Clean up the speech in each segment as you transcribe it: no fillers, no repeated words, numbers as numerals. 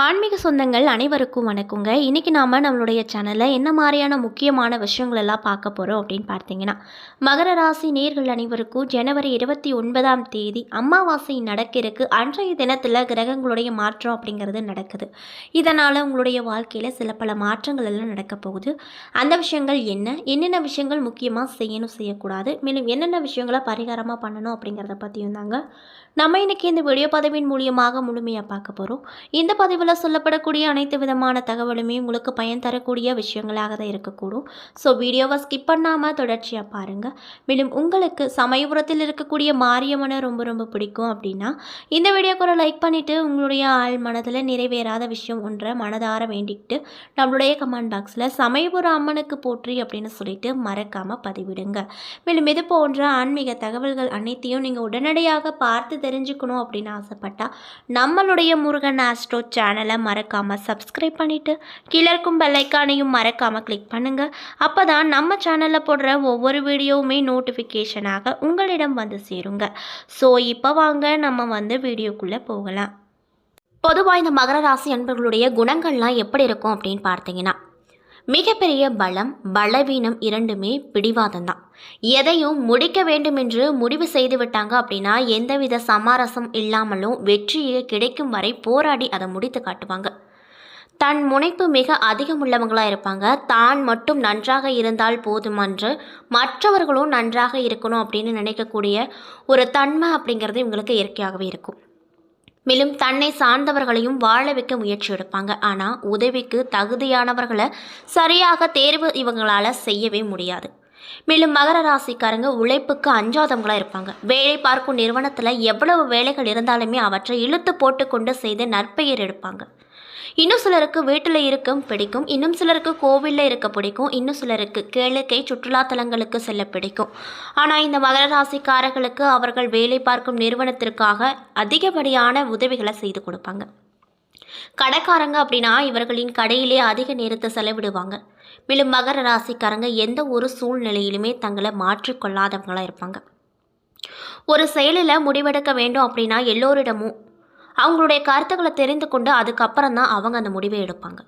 ஆன்மீக சொந்தங்கள் அனைவருக்கும் வணக்கங்க. இன்றைக்கி நாம் நம்மளுடைய சேனலில் என்ன மாதிரியான முக்கியமான விஷயங்கள் எல்லாம் பார்க்க போகிறோம் அப்படின்னு பார்த்தீங்கன்னா, மகர ராசி நேர்கள் அனைவருக்கும் ஜனவரி 29ஆம் தேதி அமாவாசை நடக்கிறதுக்கு அன்றைய தினத்தில் கிரகங்களுடைய மாற்றம் அப்படிங்கிறது நடக்குது. இதனால் உங்களுடைய வாழ்க்கையில் சில பல மாற்றங்கள் எல்லாம் நடக்க போகுது. அந்த விஷயங்கள் என்னென்ன விஷயங்கள் முக்கியமாக செய்யணும் செய்யக்கூடாது, மேலும் என்னென்ன விஷயங்களை பரிகாரமாக பண்ணணும் அப்படிங்கிறத பற்றியும் தாங்க நம்ம இன்றைக்கி இந்த வீடியோ பதிவின் மூலியமாக முழுமையாக பார்க்க போகிறோம். இந்த பதிவில் சொல்லப்படக்கூடிய அனைத்து விதமான தகவலுமே உங்களுக்கு பயன் தரக்கூடிய விஷயங்களாக தான் இருக்கக்கூடும். ஸோ வீடியோவை ஸ்கிப் பண்ணாமல் தொடர்ச்சியாக பாருங்கள். மேலும் உங்களுக்கு சமயபுரத்தில் இருக்கக்கூடிய மாரியம்மனை ரொம்ப ரொம்ப பிடிக்கும் அப்படின்னா இந்த வீடியோக்கு ஒரு லைக் பண்ணிவிட்டு உங்களுடைய ஆள் மனதில் நிறைவேறாத விஷயம் ஒன்றை மனதார வேண்டிக்கிட்டு நம்மளுடைய கமெண்ட் பாக்ஸில் சமயபுர அம்மனுக்கு போற்றி அப்படின்னு சொல்லிட்டு மறக்காமல் பதிவிடுங்க. மேலும் இது போன்ற ஆன்மீக தகவல்கள் அனைத்தையும் நீங்கள் உடனடியாக பார்த்து தெரிஞ்சுக்கணும் அப்படின்னு ஆசைப்பட்டால் நம்மளுடைய முருகன் ஆஸ்ட்ரோ சேனலை மறக்காமல் சப்ஸ்கிரைப் பண்ணிவிட்டு கீழே இருக்கும் பெல் ஐக்கானையும் மறக்காமல் கிளிக் பண்ணுங்கள். அப்போ தான் நம்ம சேனலில் போடுற ஒவ்வொரு வீடியோவுமே நோட்டிஃபிகேஷனாக உங்களிடம் வந்து சேருங்க. ஸோ இப்போ வாங்க நம்ம வீடியோக்குள்ளே போகலாம். பொதுவாக இந்த மகர ராசி அன்பர்களுடைய குணங்கள்லாம் எப்படி இருக்கும் அப்படின்னு பார்த்தீங்கன்னா, மிகப்பெரிய பலம் பலவீனம் இரண்டுமே பிடிவாதம் தான். எதையும் முடிக்க வேண்டும் என்று முடிவு செய்து விட்டாங்க அப்படின்னா எந்தவித சமரசம் இல்லாமலும் வெற்றியை கிடைக்கும் வரை போராடி அதை முடித்து காட்டுவாங்க. தன் முனைப்பு மிக அதிகம் உள்ளவங்களாக இருப்பாங்க. தான் மட்டும் நன்றாக இருந்தால் போதுமன்று மற்றவர்களும் நன்றாக இருக்கணும் அப்படின்னு நினைக்கக்கூடிய ஒரு தன்மை அப்படிங்கிறது இவங்களுக்கு இயற்கையாகவே இருக்கும். மேலும் தன்னை சார்ந்தவர்களையும் வாழ வைக்க முயற்சி எடுப்பாங்க. ஆனால் உதவிக்கு தகுதியானவர்களை சரியாக தேர்வு இவங்களால் செய்யவே முடியாது. மேலும் மகர ராசிக்காரங்க உழைப்புக்கு அஞ்சாதவங்களாக இருப்பாங்க. வேலை பார்க்கும் நிறுவனத்தில் எவ்வளவு வேலைகள் இருந்தாலுமே அவற்றை இழுத்து போட்டு கொண்டு செய்து நற்பெயர் எடுப்பாங்க. இன்னும் சிலருக்கு வீட்டில் இருக்க பிடிக்கும், இன்னும் சிலருக்கு கோவிலில் இருக்க பிடிக்கும், இன்னும் சிலருக்கு கேளிக்கை சுற்றுலாத்தலங்களுக்கு செல்ல பிடிக்கும். ஆனால் இந்த மகர ராசிக்காரர்களுக்கு அவர்கள் வேலை பார்க்கும் நிறுவனத்திற்காக அதிகப்படியான உதவிகளை செய்து கொடுப்பாங்க. கடைக்காரங்க அப்படின்னா இவர்களின் கடையிலே அதிக நேரத்தை செலவிடுவாங்க. மேலும் மகர ராசிக்காரங்க எந்த ஒரு சூழ்நிலையிலுமே தங்களை மாற்றிக்கொள்ளாதவங்களாக இருப்பாங்க. ஒரு செயலில் முடிவெடுக்க வேண்டும் அப்படின்னா எல்லோரிடமும் அவங்களுடைய கருத்துக்களை தெரிந்து கொண்டு அதுக்கப்புறம் தான் அவங்க அந்த முடிவை எடுப்பாங்க.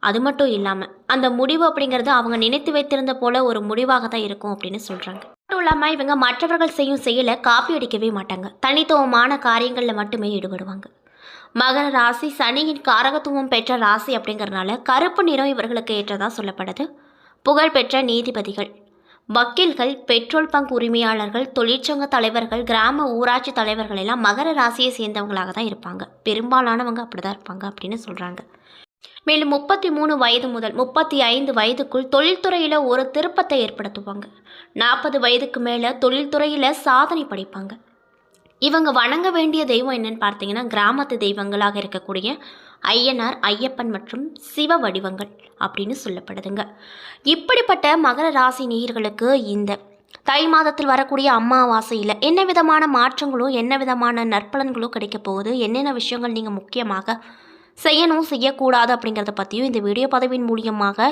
அது மட்டும் இல்லாமல் அந்த முடிவு அப்படிங்கிறது அவங்க நினைத்து வைத்திருந்த போல ஒரு முடிவாக தான் இருக்கும் அப்படின்னு சொல்கிறாங்க. மட்டும் இல்லாமல் இவங்க மற்றவர்கள் செய்யும் செயலை காப்பி அடிக்கவே மாட்டாங்க. தனித்துவமான காரியங்களில் மட்டுமே ஈடுபடுவாங்க. மகர ராசி சனியின் காரகத்துவம் பெற்ற ராசி அப்படிங்கிறதுனால கருப்பு நிறம் இவர்களுக்கு ஏற்றதாக சொல்லப்படுது. புகழ்பெற்ற நீதிபதிகள், வக்கீல்கள், பெட்ரோல் பங்க் உரிமையாளர்கள், தொழிற்சங்க தலைவர்கள், கிராம ஊராட்சி தலைவர்கள் எல்லாம் மகர ராசியை சேர்ந்தவங்களாக தான் இருப்பாங்க. பெரும்பாலானவங்க அப்படி தான் இருப்பாங்க அப்படின்னு சொல்கிறாங்க. மேலும் 33 வயது முதல் 35 வயதுக்குள் தொழில்துறையில் ஒரு திருப்பத்தை ஏற்படுத்துவாங்க. 40 வயதுக்கு மேலே தொழில்துறையில் சாதனை படைப்பாங்க. இவங்க வணங்க வேண்டிய தெய்வம் என்னன்னு பார்த்தீங்கன்னா கிராமத்து தெய்வங்களாக இருக்கக்கூடிய ஐயனார், ஐயப்பன் மற்றும் சிவ வடிவங்கள் அப்படின்னு சொல்லப்படுதுங்க. இப்படிப்பட்ட மகர ராசி நேயர்களுக்கு இந்த தை மாதத்தில் வரக்கூடிய அமாவாசையில் என்ன விதமான மாற்றங்களும் என்ன விதமான நற்பலன்களும் கிடைக்க போகுது, என்னென்ன விஷயங்கள் நீங்கள் முக்கியமாக செய்யணும் செய்யக்கூடாது அப்படிங்கிறத பற்றியும் இந்த வீடியோ பதிவின் மூலியமாக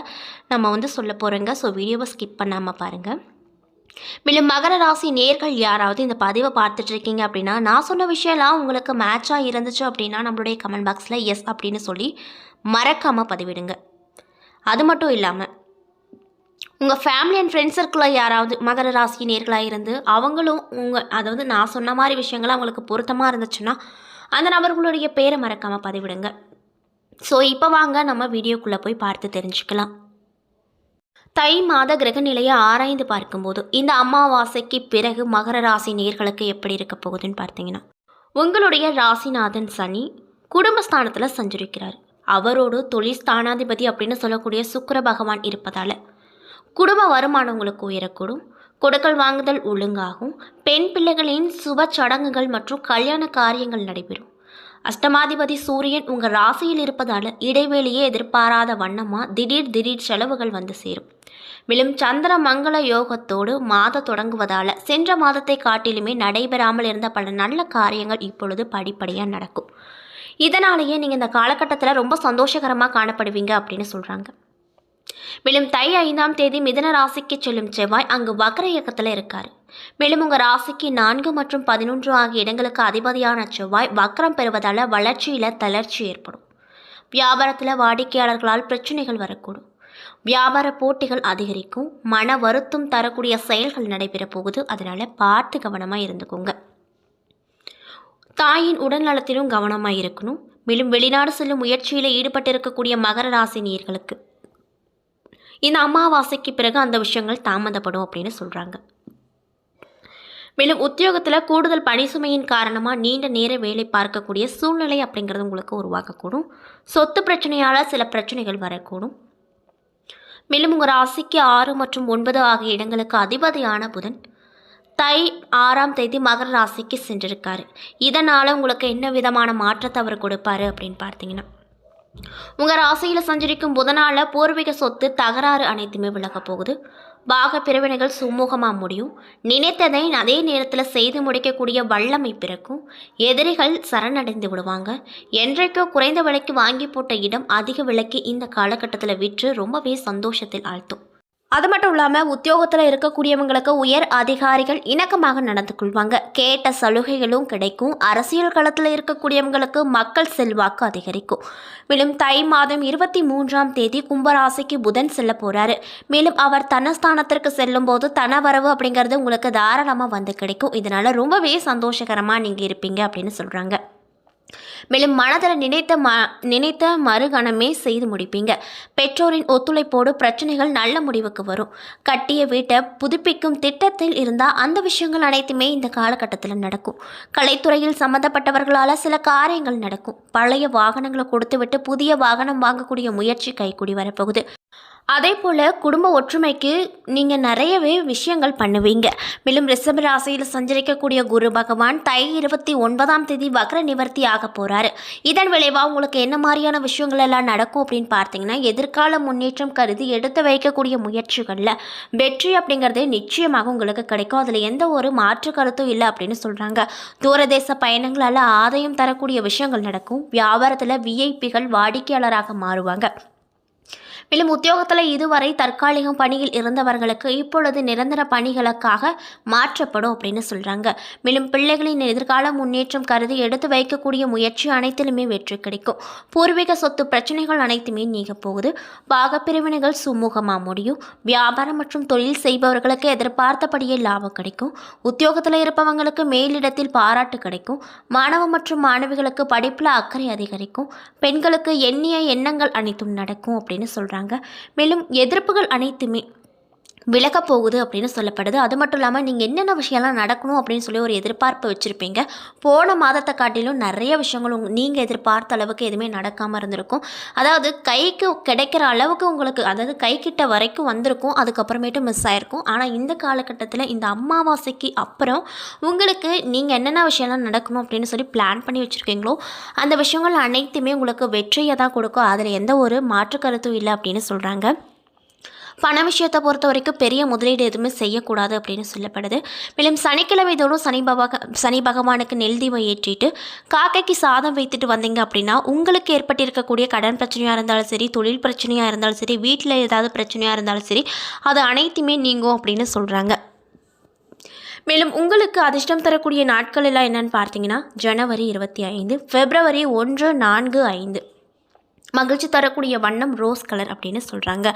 நம்ம சொல்ல போகிறோங்க. ஸோ வீடியோவை ஸ்கிப் பண்ணாமல் பாருங்கள். மேலும் மகர ராசி நேர்கள் யாராவது இந்த பதிவை பார்த்துட்டு இருக்கீங்க அப்படின்னா நான் சொன்ன விஷயம்லாம் உங்களுக்கு மேட்சாக இருந்துச்சு அப்படின்னா நம்மளுடைய கமெண்ட் பாக்ஸில் எஸ் அப்படின்னு சொல்லி மறக்காமல் பதிவிடுங்க. அது மட்டும் இல்லாமல் உங்கள் ஃபேமிலி அண்ட் ஃப்ரெண்ட்ஸ் சர்க்கிளில் யாராவது மகர ராசி நேர்களாக இருந்து அவங்களும் அதாவது நான் சொன்ன மாதிரி விஷயங்கள் அவங்களுக்கு பொருத்தமாக இருந்துச்சுன்னா அந்த நபர்களுடைய பேரை மறக்காமல் பதிவிடுங்க. ஸோ இப்போ வாங்க நம்ம வீடியோக்குள்ளே போய் பார்த்து தெரிஞ்சுக்கலாம். தை மாத கிரக நிலையை ஆராய்ந்து பார்க்கும்போது இந்த அமாவாசைக்கு பிறகு மகர ராசி நேர்களுக்கு எப்படி இருக்க போகுதுன்னு பார்த்தீங்கன்னா, உங்களுடைய ராசிநாதன் சனி குடும்பஸ்தானத்தில் சஞ்சரிக்கிறார். அவரோடு தொழில் ஸ்தானாதிபதி அப்படின்னு சொல்லக்கூடிய சுக்கிர பகவான் இருப்பதால் குடும்ப வருமானம் உங்களுக்கு உயரக்கூடும். கொடுக்கல் வாங்குதல் ஒழுங்காகும். பெண் பிள்ளைகளின் சுப சடங்குகள் மற்றும் கல்யாண காரியங்கள் நடைபெறும். அஷ்டமாதிபதி சூரியன் உங்கள் ராசியில் இருப்பதால் இடைவெளியே எதிர்பாராத வண்ணமாக திடீர் செலவுகள் வந்து சேரும். மேலும் சந்திர மங்கள யோகத்தோடு மாத தொடங்குவதால் சென்ற மாதத்தை காட்டிலுமே நடைபெறாமல் இருந்த பல நல்ல காரியங்கள் இப்பொழுது படிப்படியாக நடக்கும். இதனாலேயே நீங்கள் இந்த காலகட்டத்தில் ரொம்ப சந்தோஷகரமாக காணப்படுவீங்க அப்படின்னு சொல்கிறாங்க. மேலும் தை 5ஆம் தேதி மிதுன ராசிக்கு செல்லும் செவ்வாய் அங்கு வக்ர இயக்கத்தில் இருக்கார். மேலும் உங்கள் ராசிக்கு 4 மற்றும் 11 ஆகிய இடங்களுக்கு அதிபதியான செவ்வாய் வக்ரம் பெறுவதால் வளர்ச்சியில் தளர்ச்சி ஏற்படும். வியாபாரத்தில் வாடிக்கையாளர்களால் பிரச்சனைகள் வரக்கூடும். வியாபார போட்டிகள் அதிகரிக்கும். மன வருத்தம் தரக்கூடிய செயல்கள் நடைபெற போகுது. அதனால பார்த்து கவனமாக இருந்துக்கோங்க. தாயின் உடல் நலத்திலும் கவனமாக இருக்கணும். மேலும் வெளிநாடு செல்லும் முயற்சியில் ஈடுபட்டு இருக்கக்கூடிய மகர ராசி நேயர்களுக்கு இந்த அமாவாசைக்கு பிறகு அந்த விஷயங்கள் தாமதப்படும் அப்படின்னு சொல்கிறாங்க. மேலும் உத்தியோகத்தில் கூடுதல் பணி சுமையின் காரணமாக நீண்ட நேர வேலை பார்க்கக்கூடிய சூழ்நிலை அப்படிங்கிறது உங்களுக்கு உருவாக்கக்கூடும். சொத்து பிரச்சனையால் சில பிரச்சனைகள் வரக்கூடும். மேலும் உங்கள் ராசிக்கு 6 மற்றும் 9 ஆகிய இடங்களுக்கு அதிபதியான புதன் தை 6ஆம் தேதி மகர ராசிக்கு சென்றிருக்காரு. இதனால் உங்களுக்கு என்ன விதமான மாற்றத்தை அவர் கொடுப்பாரு அப்படின்னு பார்த்தீங்கன்னா, உங்கள் ராசியில் சஞ்சரிக்கும் புதனால் பூர்வீக சொத்து தகராறு அனைத்துமே விலக போகுது. பாக பிரிவினைகள் சுமூகமாக முடியும். நினைத்ததை அதே நேரத்தில் செய்து முடிக்கக்கூடிய வல்லமை பிறக்கும். எதிரிகள் சரணடைந்து விடுவாங்க. என்றைக்கோ குறைந்த விலைக்கு வாங்கி போட்ட இடம் அதிக விலைக்கு இந்த காலகட்டத்தில் விற்று ரொம்பவே சந்தோஷத்தில் ஆழ்த்தும். அது மட்டும் இல்லாமல் உத்தியோகத்தில் இருக்கக்கூடியவங்களுக்கு உயர் அதிகாரிகள் இணக்கமாக நடந்து கொள்வாங்க. கேட்ட சலுகைகளும் கிடைக்கும். அரசியல் களத்தில் இருக்கக்கூடியவங்களுக்கு மக்கள் செல்வாக்கு அதிகரிக்கும். மேலும் தை மாதம் 23ஆம் தேதி கும்பராசிக்கு புதன் செல்ல போகிறாரு. மேலும் அவர் தனஸ்தானத்திற்கு செல்லும் போது தனவரவு அப்படிங்கிறது உங்களுக்கு தாராளமாக வந்து கிடைக்கும். இதனால் ரொம்பவே சந்தோஷகரமாக நீங்கள் இருப்பீங்க அப்படின்னு சொல்கிறாங்க. மேலும் மனதில் நினைத்த மறுகணமே செய்து முடிப்பீங்க. பெற்றோரின் ஒத்துழைப்போடு பிரச்சனைகள் நல்ல முடிவுக்கு வரும். கட்டிய வீட்டை புதுப்பிக்கும் திட்டத்தில் இருந்தால் அந்த விஷயங்கள் அனைத்துமே இந்த காலகட்டத்தில் நடக்கும். கலைத்துறையில் சம்மந்தப்பட்டவர்களால் சில காரியங்கள் நடக்கும். பழைய வாகனங்களை கொடுத்துவிட்டு புதிய வாகனம் வாங்கக்கூடிய முயற்சி கைகூடி வரப்போகுது. அதே போல் குடும்ப ஒற்றுமைக்கு நீங்கள் நிறையவே விஷயங்கள் பண்ணுவீங்க. மேலும் ரிஷப ராசியில் சஞ்சரிக்கக்கூடிய குரு பகவான் தை 29ஆம் தேதி வக்ர நிவர்த்தி ஆக போகிறாரு. இதன் விளைவாக உங்களுக்கு என்ன மாதிரியான விஷயங்கள் எல்லாம் நடக்கும் அப்படின்னு பார்த்தீங்கன்னா, எதிர்கால முன்னேற்றம் கருதி எடுத்து வைக்கக்கூடிய முயற்சிகளில் வெற்றி அப்படிங்கிறது நிச்சயமாக உங்களுக்கு கிடைக்கும். அதில் எந்த ஒரு மாற்று கருத்தும் இல்லை அப்படின்னு சொல்கிறாங்க. தூரதேச பயணங்களால் ஆதாயம் தரக்கூடிய விஷயங்கள் நடக்கும். வியாபாரத்தில் விஐபிகள் வாடிக்கையாளராக மாறுவாங்க. மேலும் உத்தியோகத்தில் இதுவரை தற்காலிக பணியில் இருந்தவர்களுக்கு இப்பொழுது நிரந்தர பணிகளுக்காக மாற்றப்படும் அப்படின்னு சொல்கிறாங்க. மேலும் பிள்ளைகளின் எதிர்கால முன்னேற்றம் கருதி எடுத்து வைக்கக்கூடிய முயற்சி அனைத்திலுமே வெற்றி கிடைக்கும். பூர்வீக சொத்து பிரச்சனைகள் அனைத்துமே நீங்க போகுது. பாகப்பிரிவினைகள் சுமூகமாக முடியும். வியாபாரம் மற்றும் தொழில் செய்பவர்களுக்கு எதிர்பார்த்தபடியே லாபம் கிடைக்கும். உத்தியோகத்தில் இருப்பவங்களுக்கு மேலிடத்தில் பாராட்டு கிடைக்கும். மாணவ மற்றும் மாணவிகளுக்கு படிப்பில் அக்கறை அதிகரிக்கும். பெண்களுக்கு எண்ணிய எண்ணங்கள் அனைத்தும் நடக்கும் அப்படின்னு சொல்கிறாங்க. மேலும் எதிர்ப்புகள் அனைத்துமே விலக போகுது அப்படின்னு சொல்லப்படுது. அது மட்டும் இல்லாமல் நீங்கள் என்னென்ன விஷயம்லாம் நடக்கணும் அப்படின்னு சொல்லி ஒரு எதிர்பார்ப்பு வச்சுருப்பீங்க. போன மாதத்தை காட்டிலும் நிறைய விஷயங்கள் நீங்கள் எதிர்பார்த்த அளவுக்கு எதுவுமே நடக்காமல் இருந்திருக்கும். அதாவது கைக்கு கிடைக்கிற அளவுக்கு உங்களுக்கு, அதாவது கைக்கிட்ட வரைக்கும் வந்திருக்கும், அதுக்கப்புறமேட்டு மிஸ் ஆகிருக்கும். ஆனால் இந்த காலகட்டத்தில் இந்த அமாவாசைக்கு அப்புறம் உங்களுக்கு நீங்கள் என்னென்ன விஷயம்லாம் நடக்கணும் அப்படின்னு சொல்லி பிளான் பண்ணி வச்சுருக்கீங்களோ அந்த விஷயங்கள் அனைத்துமே உங்களுக்கு வெற்றியை தான் கொடுக்கும். அதில் எந்த ஒரு மாற்று கருத்தும் இல்லை அப்படின்னு சொல்கிறாங்க. பண விஷயத்தை பொறுத்த வரைக்கும் பெரிய முதலீடு எதுவுமே செய்யக்கூடாது அப்படின்னு சொல்லப்படுது. மேலும் சனிக்கிழமை தோறும் சனி பகவானுக்கு நெல் தீபம் ஏற்றிட்டு காக்கைக்கு சாதம் வைத்துட்டு வந்தீங்க அப்படின்னா உங்களுக்கு ஏற்பட்டிருக்கக்கூடிய கடன் பிரச்சனையாக இருந்தாலும் சரி, தொழில் பிரச்சனையாக இருந்தாலும் சரி, வீட்டில் ஏதாவது பிரச்சனையாக இருந்தாலும் சரி, அது அனைத்துமே நீங்கும் அப்படின்னு சொல்கிறாங்க. மேலும் உங்களுக்கு அதிர்ஷ்டம் தரக்கூடிய நாட்கள் எல்லாம் என்னன்னு பார்த்தீங்கன்னா, ஜனவரி 25, பிப்ரவரி 1, 4, 5. மகிழ்ச்சி தரக்கூடிய வண்ணம் ரோஸ் கலர் அப்படின்னு சொல்கிறாங்க.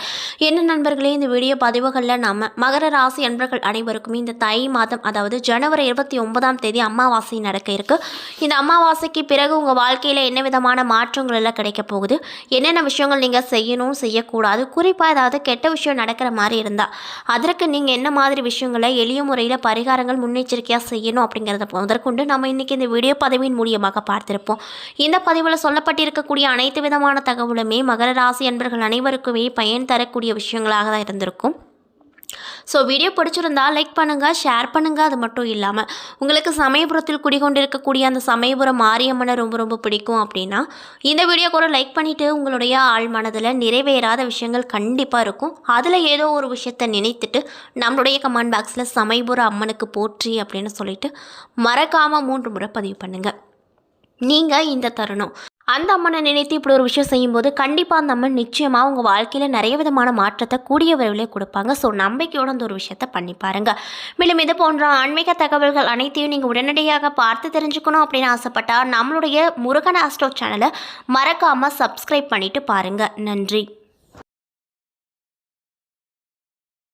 என்ன நண்பர்களே, இந்த வீடியோ பதிவுகளில் நம்ம மகர ராசி அன்பர்கள் அனைவருக்குமே இந்த தை மாதம், அதாவது ஜனவரி 29ஆம் தேதி அமாவாசை நடக்க இருக்குது. இந்த அமாவாசைக்கு பிறகு உங்கள் வாழ்க்கையில் என்ன விதமான மாற்றங்கள் எல்லாம் கிடைக்க போகுது, என்னென்ன விஷயங்கள் நீங்கள் செய்யணும் செய்யக்கூடாது, குறிப்பாக ஏதாவது கெட்ட விஷயம் நடக்கிற மாதிரி இருந்தால் அதற்கு நீங்கள் என்ன மாதிரி விஷயங்களை எளிய முறையில் பரிகாரங்கள் முன்னெச்சரிக்கையாக செய்யணும் அப்படிங்கிறத முதற்கொண்டு நம்ம இன்றைக்கி இந்த வீடியோ பதிவின் மூலியமாக பார்த்திருப்போம். இந்த பதிவில் சொல்லப்பட்டிருக்கக்கூடிய அனைத்து விதமான தகவலுமே மகர ராசி அன்பர்கள் அனைவருக்குமே பயன் தரக்கூடிய விஷயங்களாக தான் இருந்திருக்கும். ஸோ வீடியோ பிடிச்சிருந்தா லைக் பண்ணுங்கள், ஷேர் பண்ணுங்கள். அது மட்டும் இல்லாமல் உங்களுக்கு சமயபுரத்தில் குடிகொண்டிருக்கக்கூடிய அந்த சமயபுரம் மாரியம்மனை ரொம்ப ரொம்ப பிடிக்கும் அப்படின்னா இந்த வீடியோ கூட லைக் பண்ணிவிட்டு உங்களுடைய ஆள் மனதில் நிறைவேறாத விஷயங்கள் கண்டிப்பாக இருக்கும். அதில் ஏதோ ஒரு விஷயத்தை நினைத்துட்டு நம்மளுடைய கமெண்ட் பாக்ஸில் சமயபுர அம்மனுக்கு போற்றி அப்படின்னு சொல்லிட்டு மறக்காமல் 3 முறை பதிவு பண்ணுங்கள். நீங்கள் இந்த தருணம் அந்த அம்மனை நினைத்து இப்படி ஒரு விஷயம் செய்யும்போது கண்டிப்பாக அந்த அம்மன் நிச்சயமாக உங்கள் வாழ்க்கையில் நிறைய விதமான மாற்றத்தை கூடிய விரைவிலே கொடுப்பாங்க. ஸோ நம்பிக்கையோட அந்த ஒரு விஷயத்தை பண்ணி பாருங்கள். மேலும் இது போன்ற ஆன்மீக தகவல்கள் அனைத்தையும் நீங்கள் உடனடியாக பார்த்து தெரிஞ்சுக்கணும் அப்படின்னு ஆசைப்பட்டால் நம்மளுடைய முருகன் ஆஸ்ட்ரோ சேனலை மறக்காமல் சப்ஸ்கிரைப் பண்ணிவிட்டு பாருங்கள். நன்றி.